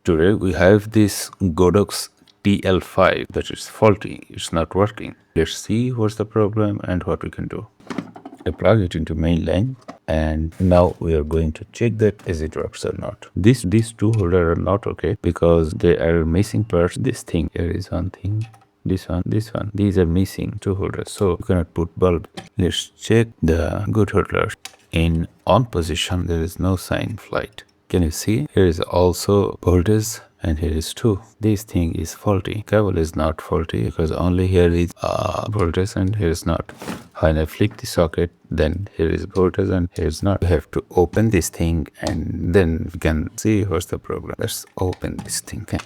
Today we have this Godox TL5 that is faulty. It's not working. Let's see what's the problem and what we can do. I plug it into main line, and now we are going to check that is it works or not. These two holders are not okay because they are missing parts. This thing here is one thing. This one. These are missing two holders, so you cannot put bulb. Let's check the good holders. In on position, there is no sign flight. Can you see? Here is also voltage and here is 2. This thing is faulty. Cable is not faulty because only here is voltage and here is not. When I flick the socket, then here is voltage and here is not. We have to open this thing and then we can see what's the problem. Let's open this thing. Okay.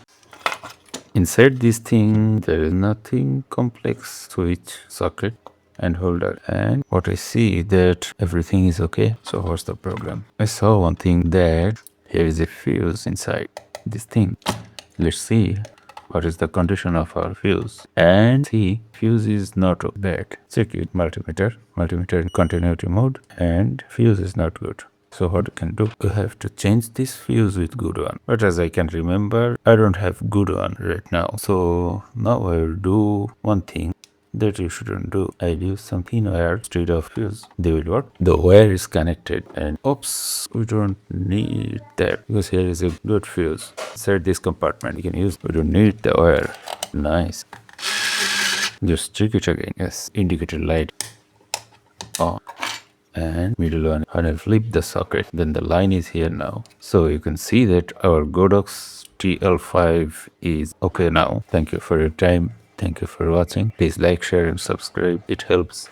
Inside this thing, there is nothing complex. Switch, socket and holder, and what I see that everything is okay. So what's the problem? I saw one thing that here is a fuse inside this thing. Let's see what is the condition of our fuse. And see, fuse is not bad. Check it, multimeter in continuity mode, and fuse is not good. So what we can do, we have to change this fuse with good one. But as I can remember, I don't have good one right now. So now I will do one thing that you shouldn't do. I'll use some thin wire instead of fuse. They will work. The wire is connected, and oops, we don't need that because here is a good fuse. Inside this compartment, you can use. We don't need the wire. Nice. Just check it again. Yes, indicator light on. And middle one. When I flip the socket, then the line is here now. So you can see that our Godox TL5 is okay now. Thank you for your time. Thank you for watching. Please like, share and subscribe. It helps.